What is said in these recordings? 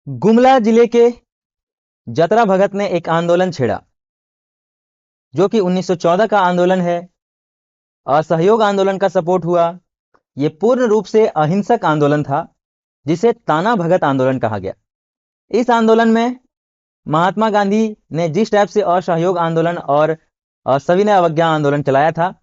गुमला जिले के जतरा भगत ने एक आंदोलन छेड़ा जो कि 1914 का आंदोलन है। असहयोग आंदोलन का सपोर्ट हुआ। यह पूर्ण रूप से अहिंसक आंदोलन था जिसे ताना भगत आंदोलन कहा गया। इस आंदोलन में महात्मा गांधी ने जिस टाइप से असहयोग आंदोलन और सविनय अवज्ञा आंदोलन चलाया था,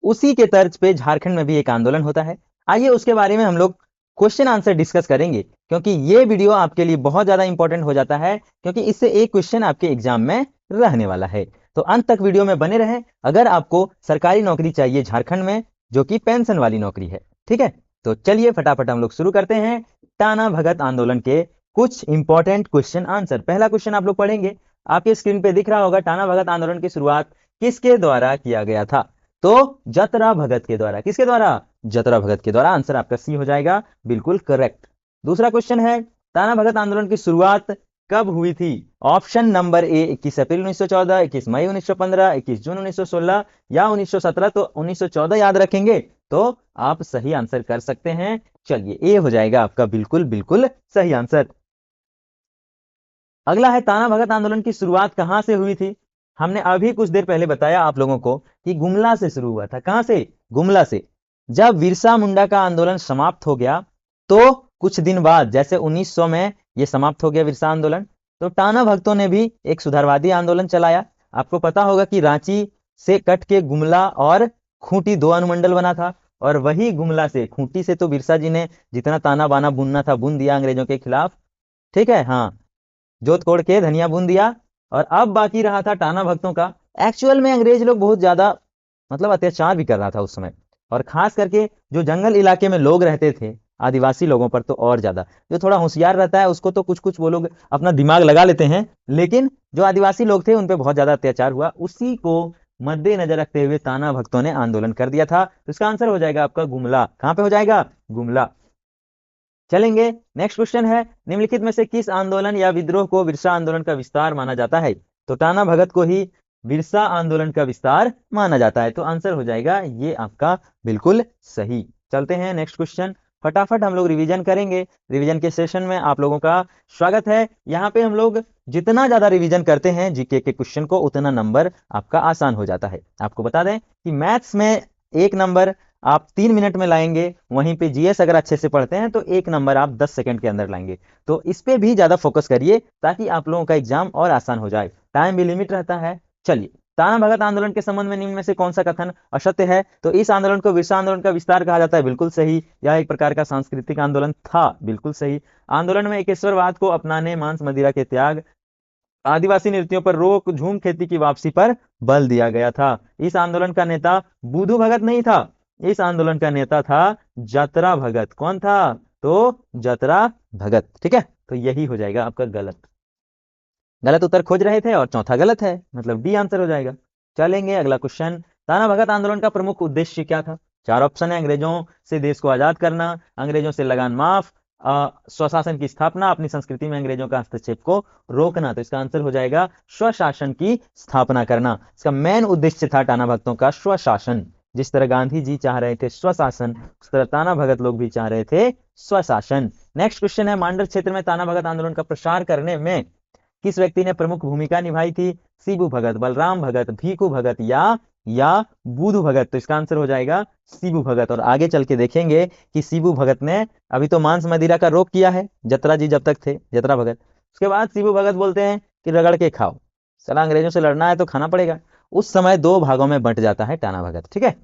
उसी के तर्ज पे झारखंड में भी एक आंदोलन होता है। आइए उसके बारे में हम लोग क्वेश्चन आंसर डिस्कस करेंगे, क्योंकि ये वीडियो आपके लिए बहुत ज्यादा इंपॉर्टेंट हो जाता है, क्योंकि इससे एक क्वेश्चन आपके एग्जाम में रहने वाला है। तो अंत तक वीडियो में बने रहें अगर आपको सरकारी नौकरी चाहिए झारखंड में, जो कि पेंशन वाली नौकरी है। ठीक है, तो चलिए फटाफट हम लोग शुरू करते हैं टाना भगत आंदोलन के कुछ इंपॉर्टेंट क्वेश्चन आंसर। पहला क्वेश्चन आप लोग पढ़ेंगे, आपके स्क्रीन पे दिख रहा होगा। टाना भगत आंदोलन की शुरुआत किसके द्वारा किया गया था? तो जतरा भगत के द्वारा। किसके द्वारा? जतरा भगत के द्वारा। आंसर आपका सी हो जाएगा, बिल्कुल करेक्ट। दूसरा क्वेश्चन है, टाना भगत आंदोलन की शुरुआत कब हुई थी? ऑप्शन नंबर ए 21 अप्रैल 1914, 21 मई 1915, 21 जून 1916 या 1917। तो 1914 याद रखेंगे तो आप सही आंसर कर सकते हैं। चलिए, ए हो जाएगा आपका बिल्कुल बिल्कुल सही आंसर। अगला है, ताना भगत आंदोलन की शुरुआत कहां से हुई थी? हमने अभी कुछ देर पहले बताया आप लोगों को कि गुमला से शुरू हुआ था। कहां से? गुमला से। जब बिरसा मुंडा का आंदोलन समाप्त हो गया तो कुछ दिन बाद, जैसे 1900 में यह समाप्त हो गया बिरसा आंदोलन, तो टाना भक्तों ने भी एक सुधारवादी आंदोलन चलाया। आपको पता होगा कि रांची से कट के गुमला और खूंटी दो अनुमंडल बना था, और वही गुमला से, खूंटी से तो बिरसा जी ने जितना ताना बाना बुनना था बुन दिया अंग्रेजों के खिलाफ। ठीक है, हाँ, जोत तोड़ के धनिया बुन दिया। और अब बाकी रहा था टाना भक्तों का। एक्चुअल में अंग्रेज लोग बहुत ज्यादा मतलब अत्याचार भी कर रहा था उस समय, और खास करके जो जंगल इलाके में लोग रहते थे, आदिवासी लोगों पर तो और ज्यादा। जो थोड़ा होशियार रहता है उसको तो कुछ कुछ वो लोग अपना दिमाग लगा लेते हैं, लेकिन जो आदिवासी लोग थे उन पे बहुत ज्यादा अत्याचार हुआ। उसी को मद्देनजर रखते हुए ताना भक्तों ने आंदोलन कर दिया था। तो इसका आंसर हो जाएगा आपका गुमला। कहां पे हो जाएगा? गुमला। चलेंगे, नेक्स्ट क्वेश्चन है, निम्नलिखित में से किस आंदोलन या विद्रोह को बिरसा आंदोलन का विस्तार माना जाता है? तो टाना भगत को ही बिरसा आंदोलन का विस्तार माना जाता है। तो आंसर हो जाएगा ये आपका बिल्कुल सही। चलते हैं नेक्स्ट क्वेश्चन, फटाफट हम लोग रिवीजन करेंगे। रिवीजन के सेशन में आप लोगों का स्वागत है। यहाँ पे हम लोग जितना ज्यादा रिवीजन करते हैं जीके के क्वेश्चन को, उतना नंबर आपका आसान हो जाता है। आपको बता दें कि मैथ्स में 1 नंबर आप 3 मिनट में लाएंगे, वहीं पे जीएस अगर अच्छे से पढ़ते हैं तो 1 नंबर आप 10 सेकंड के अंदर लाएंगे। तो इस पे भी ज्यादा फोकस करिए ताकि आप लोगों का एग्जाम और आसान हो जाए। टाइम भी लिमिट रहता है। चलिए, ताना भगत आंदोलन के संबंध में निम्न में से कौन सा कथन असत्य है? तो इस आंदोलन को बिरसा आंदोलन का विस्तार कहा जाता है, बिल्कुल सही। यह एक प्रकार का सांस्कृतिक आंदोलन था, बिल्कुल सही। आंदोलन में एकेश्वरवाद को अपनाने, मांस मदिरा के त्याग, आदिवासी नृत्यों पर रोक, झूम खेती की वापसी पर बल दिया गया था। इस आंदोलन का नेता बुधू भगत नहीं था, इस आंदोलन का नेता था जतरा भगत। कौन था? तो जतरा भगत। ठीक है, तो यही हो जाएगा आपका गलत। गलत उत्तर खोज रहे थे और चौथा गलत है, मतलब डी आंसर हो जाएगा। चलेंगे अगला क्वेश्चन, ताना भगत आंदोलन का प्रमुख उद्देश्य क्या था? चार ऑप्शन है, अंग्रेजों से देश को आजाद करना, अंग्रेजों से लगान माफ, स्वशासन की स्थापना, अपनी संस्कृति में अंग्रेजों का हस्तक्षेप को रोकना। तो इसका आंसर हो जाएगा स्वशासन की स्थापना करना। इसका मेन उद्देश्य था टाना भक्तों का स्वशासन। जिस तरह गांधी जी चाह रहे थे स्वशासन, उस तरह ताना भगत लोग भी चाह रहे थे स्वशासन। नेक्स्ट क्वेश्चन है, मांडर क्षेत्र में ताना भगत आंदोलन का प्रसार करने में किस व्यक्ति ने प्रमुख भूमिका निभाई थी? शिबू भगत, बलराम भगत, भीखू भगत या बुधू भगत। तो इसका आंसर हो जाएगा शिबू भगत। और आगे चल के देखेंगे कि शिबू भगत ने अभी तो मांस मदिरा का रोक किया है जतरा जी जब तक थे, जतरा भगत। उसके बाद शिबू भगत बोलते हैं कि रगड़ के खाओ, सला अंग्रेजों से लड़ना है तो खाना पड़ेगा। उस समय दो भागों में बंट जाता है टाना भगत। ठीक है,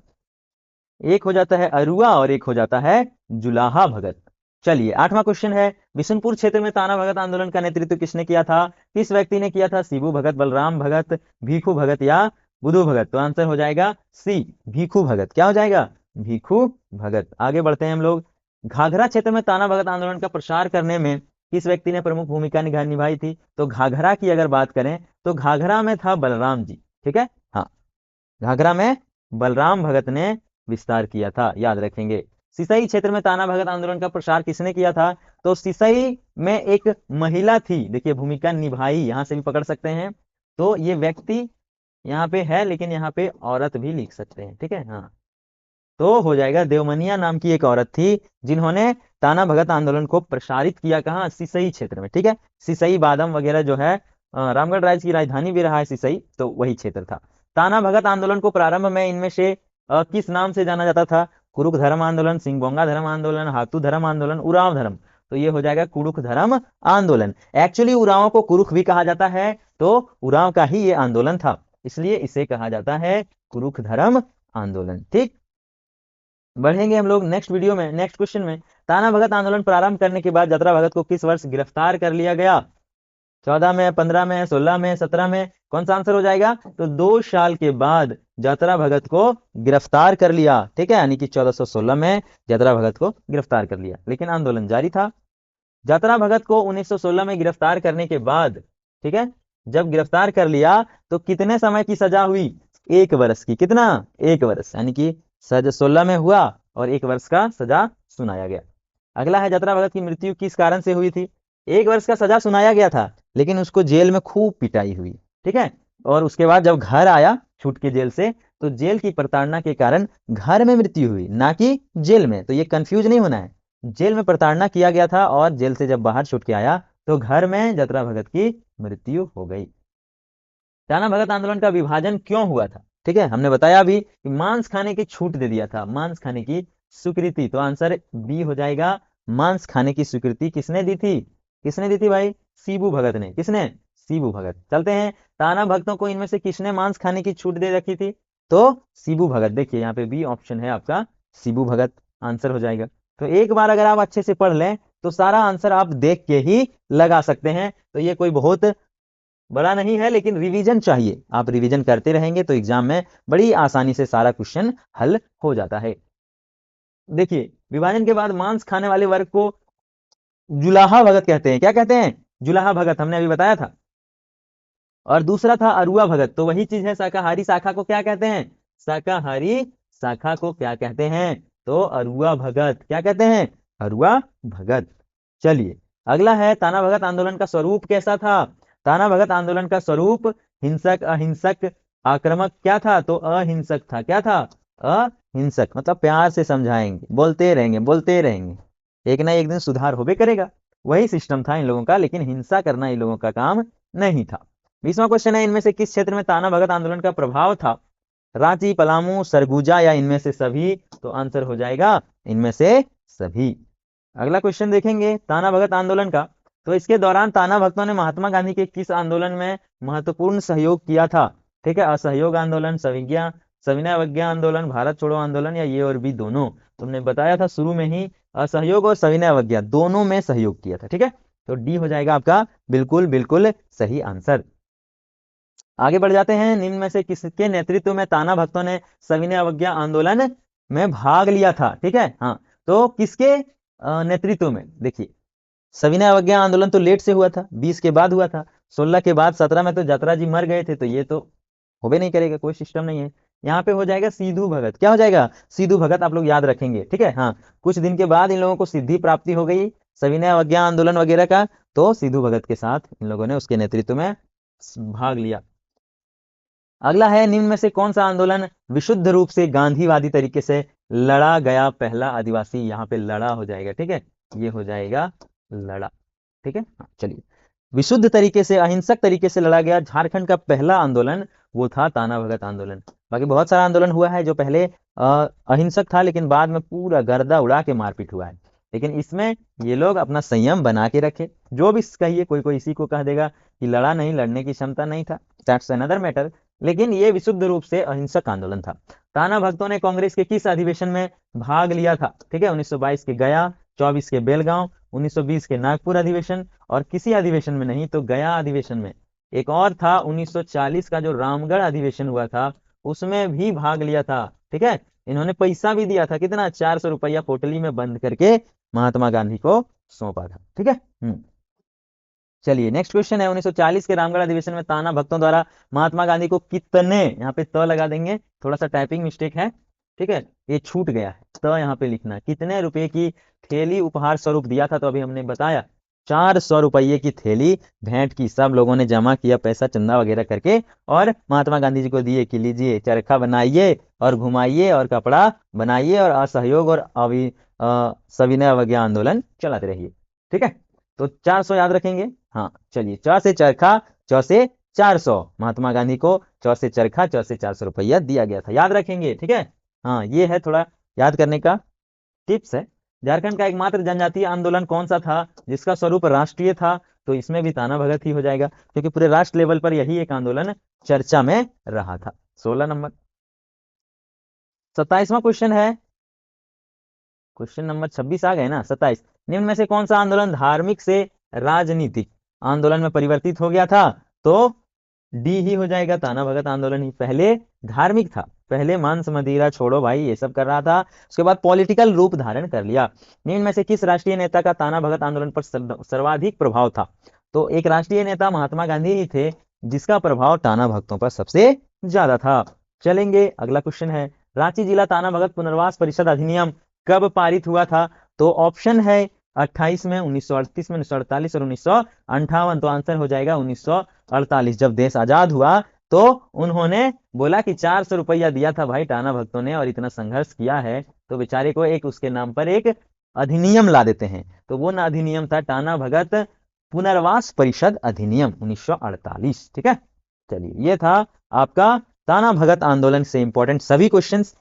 एक हो जाता है अरुआ और एक हो जाता है जुलाहा भगत। चलिए, आठवां क्वेश्चन है, बिशुनपुर क्षेत्र में ताना भगत आंदोलन का नेतृत्व किसने किया था? किस व्यक्ति ने किया था? शिबू भगत, बलराम भगत, भीखू भगत या बुधू भगत। तो आंसर हो जाएगा सी, भीखू भगत। क्या हो जाएगा? भीखू भगत। आगे बढ़ते हैं हम लोग, घाघरा क्षेत्र में ताना भगत आंदोलन का प्रसार करने में किस व्यक्ति ने प्रमुख भूमिका निभाई थी? तो घाघरा की अगर बात करें तो घाघरा में था बलराम जी। ठीक है, हाँ, घाघरा में बलराम भगत ने विस्तार किया था, याद रखेंगे। सिसई क्षेत्र में ताना भगत आंदोलन का प्रसार किसने किया था? तो सिसई में एक महिला थी, देखिए भूमिका निभाई, यहां से भी पकड़ सकते हैं। तो ये व्यक्ति यहाँ पे है, लेकिन यहाँ पे औरत भी लिख सकते हैं। ठीक है, हाँ, तो हो जाएगा देवमनिया नाम की एक औरत थी जिन्होंने ताना भगत आंदोलन को प्रसारित किया कहाँ, सिसई क्षेत्र में। ठीक है, सिसई बादम वगैरह जो है रामगढ़ राज्य की राजधानी भी रहा है सिसई, तो वही क्षेत्र था। ताना भगत आंदोलन को प्रारंभ में इनमें से किस नाम से जाना जाता था? कुरुख धर्म आंदोलन, सिंगबोंगा धर्म आंदोलन, हातू धर्म आंदोलन, उरांव धर्म। तो ये हो जाएगा कुरुख धर्म आंदोलन। एक्चुअली उरांव को कुरुख भी कहा जाता है, तो उरांव का ही ये आंदोलन था, इसलिए इसे कहा जाता है कुरुख धर्म आंदोलन। ठीक, बढ़ेंगे हम लोग नेक्स्ट वीडियो में, नेक्स्ट क्वेश्चन में। ताना भगत आंदोलन प्रारंभ करने के बाद जतरा भगत को किस वर्ष गिरफ्तार कर लिया गया? 14 में, 15 में, 16 में, 17 में? कौन सा आंसर हो जाएगा? तो 2 साल के बाद जतरा भगत को गिरफ्तार कर लिया। ठीक है, यानी कि 1416 में जतरा भगत को गिरफ्तार कर लिया, लेकिन आंदोलन जारी था। जतरा भगत को 1916 में गिरफ्तार करने के बाद, ठीक है, जब गिरफ्तार कर लिया तो कितने समय की सजा हुई? 1 वर्ष की। कितना? 1 वर्ष, यानी कि सजा 16 में हुआ और 1 वर्ष का सजा सुनाया गया। अगला है जतरा भगत की मृत्यु किस कारण से हुई थी? 1 वर्ष का सजा सुनाया गया था, लेकिन उसको जेल में खूब पिटाई हुई। ठीक है, और उसके बाद जब घर आया छूट के जेल से, तो जेल की प्रताड़ना के कारण घर में मृत्यु हुई, ना कि जेल में। तो ये कंफ्यूज नहीं होना है, जेल में प्रताड़ना किया गया था और जेल से जब बाहर छूट के आया तो घर में जतरा भगत की मृत्यु हो गई। ताना भगत आंदोलन का विभाजन क्यों हुआ था? ठीक है, हमने बताया अभी कि मांस खाने की छूट दे दिया था, मांस खाने की स्वीकृति। तो आंसर बी हो जाएगा, मांस खाने की स्वीकृति किसने दी थी? किसने दी थी भाई? शिबू भगत ने। किसने? शिबू भगत। चलते हैं, ताना भक्तों को इनमें से किसने मांस खाने की छूट दे रखी थी? तो शिबू भगत। देखिए यहाँ पे बी ऑप्शन है आपका, शिबू भगत आंसर हो जाएगा। तो एक बार अगर आप अच्छे से पढ़ लें तो सारा आंसर आप देख के ही लगा सकते हैं। तो ये कोई बहुत बड़ा नहीं है, लेकिन रिवीजन चाहिए। आप रिवीजन करते रहेंगे तो एग्जाम में बड़ी आसानी से सारा क्वेश्चन हल हो जाता है। देखिए, विभाजन के बाद मांस खाने वाले वर्ग को जुलाहा भगत कहते हैं। क्या कहते हैं? जुलाहा भगत, हमने अभी बताया था। और दूसरा था अरुआ भगत, तो वही चीज है। शाकाहारी शाखा को क्या कहते हैं? शाकाहारी शाखा को क्या कहते हैं? तो अरुआ भगत। क्या कहते हैं? अरुआ भगत। चलिए, अगला है ताना भगत आंदोलन का स्वरूप कैसा था? ताना भगत आंदोलन का स्वरूप हिंसक, अहिंसक, आक्रामक क्या था? तो अहिंसक था। क्या था? अहिंसक। मतलब प्यार से समझाएंगे, बोलते रहेंगे, बोलते रहेंगे, एक ना एक दिन सुधार होबे करेगा। वही सिस्टम था इन लोगों का, लेकिन हिंसा करना इन लोगों का काम नहीं था। 20वां क्वेश्चन है, इनमें से किस क्षेत्र में ताना भगत आंदोलन का प्रभाव था? रांची, पलामू, सरगुजा या इनमें से सभी? तो आंसर हो जाएगा इनमें से सभी। अगला क्वेश्चन देखेंगे ताना भगत आंदोलन का। तो इसके दौरान ताना भक्तों ने महात्मा गांधी के किस आंदोलन में महत्वपूर्ण सहयोग किया था? ठीक है, असहयोग आंदोलन, सविज्ञा सविनय अवज्ञा आंदोलन, भारत छोड़ो आंदोलन या ये और भी दोनों? तुमने बताया था शुरू में ही, असहयोग और सविनय अवज्ञा दोनों में सहयोग किया था। ठीक है, तो डी हो जाएगा आपका बिल्कुल बिल्कुल सही आंसर। आगे बढ़ जाते हैं, निम्न में से किसके नेतृत्व में ताना भक्तों ने सविनय अवज्ञा आंदोलन में भाग लिया था? ठीक है, हाँ, तो किसके नेतृत्व में? देखिए, सविनय अवज्ञा आंदोलन तो लेट से हुआ था, 20 के बाद हुआ था, 16 के बाद 17 में तो जतरा जी मर गए थे, तो ये तो होबे नहीं करेगा, कोई सिस्टम नहीं है। यहाँ पे हो जाएगा सिद्धू भगत। क्या हो जाएगा? सिद्धू भगत। आप लोग याद रखेंगे, ठीक है। हाँ, कुछ दिन के बाद इन लोगों को सिद्धि प्राप्ति हो गई सविनय अवज्ञा आंदोलन वगैरह का, तो सिद्धू भगत के साथ इन लोगों ने उसके नेतृत्व में भाग लिया। अगला है, निम्न में से कौन सा आंदोलन विशुद्ध रूप से गांधीवादी तरीके से लड़ा गया पहला आदिवासी? यहाँ पे लड़ा हो जाएगा, ठीक है, ये हो जाएगा लड़ा। ठीक है, हाँ, चलिए, विशुद्ध तरीके से, अहिंसक तरीके से लड़ा गया झारखंड का पहला आंदोलन वो था ताना भगत आंदोलन। बाकी बहुत सारा आंदोलन हुआ है जो पहले अहिंसक था, लेकिन बाद में पूरा गर्दा उड़ा के मारपीट हुआ है। लेकिन इसमें ये लोग अपना संयम बना के रखे। जो भी कहिए, कोई कोई इसी को कह देगा कि लड़ा नहीं, लड़ने की क्षमता नहीं था, दैट्स अनदर मैटर, लेकिन ये विशुद्ध रूप से अहिंसक आंदोलन था। ताना भक्तों ने कांग्रेस के किस अधिवेशन में भाग लिया था? ठीक है, 1922 के गया, 24 के बेलगांव, 1920 के नागपुर अधिवेशन, और किसी अधिवेशन में नहीं तो गया अधिवेशन में। एक और था 1940 का जो रामगढ़ अधिवेशन हुआ था, उसमें भी भाग लिया था। ठीक है, इन्होंने पैसा भी दिया था, कितना? 400 रुपया पोटली में बंद करके महात्मा गांधी को सौंपा था। ठीक है, चलिए, नेक्स्ट क्वेश्चन है, 1940 के रामगढ़ अधिवेशन में ताना भक्तों द्वारा महात्मा गांधी को कितने, यहाँ पे त लगा देंगे, थोड़ा सा टाइपिंग मिस्टेक है, ठीक है, ये छूट गया है, त यहाँ पे लिखना, कितने रुपए की थैली उपहार स्वरूप दिया था? तो अभी हमने बताया 400 रुपये की थैली भेंट की। सब लोगों ने जमा किया पैसा, चंदा वगैरह करके, और महात्मा गांधी जी को दिए कि लीजिए चरखा बनाइए और घुमाइए और कपड़ा बनाइए और असहयोग और सविनय अवज्ञा आंदोलन चलाते रहिए। ठीक है, तो 400 याद रखेंगे। हाँ चलिए, च से चरखा, च से 400, महात्मा गांधी को च से चरखा, च से 400 रुपया दिया गया था, याद रखेंगे। ठीक है, हाँ ये है थोड़ा याद करने का टिप्स है। झारखंड का एकमात्र जनजातीय आंदोलन कौन सा था जिसका स्वरूप राष्ट्रीय था? तो इसमें भी ताना भगत ही हो जाएगा, क्योंकि पूरे राष्ट्र लेवल पर यही एक आंदोलन चर्चा में रहा था। 16 नंबर। 27वां क्वेश्चन है, क्वेश्चन नंबर 26 आ गए ना, 27। निम्न में से कौन सा आंदोलन धार्मिक से राजनीतिक आंदोलन में परिवर्तित हो गया था? तो डी ही हो जाएगा, ताना भगत आंदोलन ही पहले धार्मिक था। पहले मांस मदिरा छोड़ो भाई ये सब कर रहा था, उसके बाद पॉलिटिकल रूप धारण कर लिया। निम्न में से किस राष्ट्रीय नेता का ताना भगत आंदोलन पर सर्वाधिक प्रभाव था? तो एक राष्ट्रीय नेता महात्मा गांधी ही थे जिसका प्रभाव ताना भगतों पर सबसे ज्यादा था। चलेंगे, अगला क्वेश्चन है, रांची जिला ताना भगत पुनर्वास परिषद अधिनियम कब पारित हुआ था? तो ऑप्शन है 28 में, 1938 में, 1948 और 1958। तो आंसर हो जाएगा 1948। जब देश आजाद हुआ तो उन्होंने बोला कि 400 रुपया दिया था भाई टाना भक्तों ने और इतना संघर्ष किया है, तो बेचारे को एक उसके नाम पर एक अधिनियम ला देते हैं। तो वो ना अधिनियम था टाना भगत पुनर्वास परिषद अधिनियम 1948। ठीक है, चलिए ये था आपका ताना भगत आंदोलन से इंपॉर्टेंट सभी क्वेश्चंस।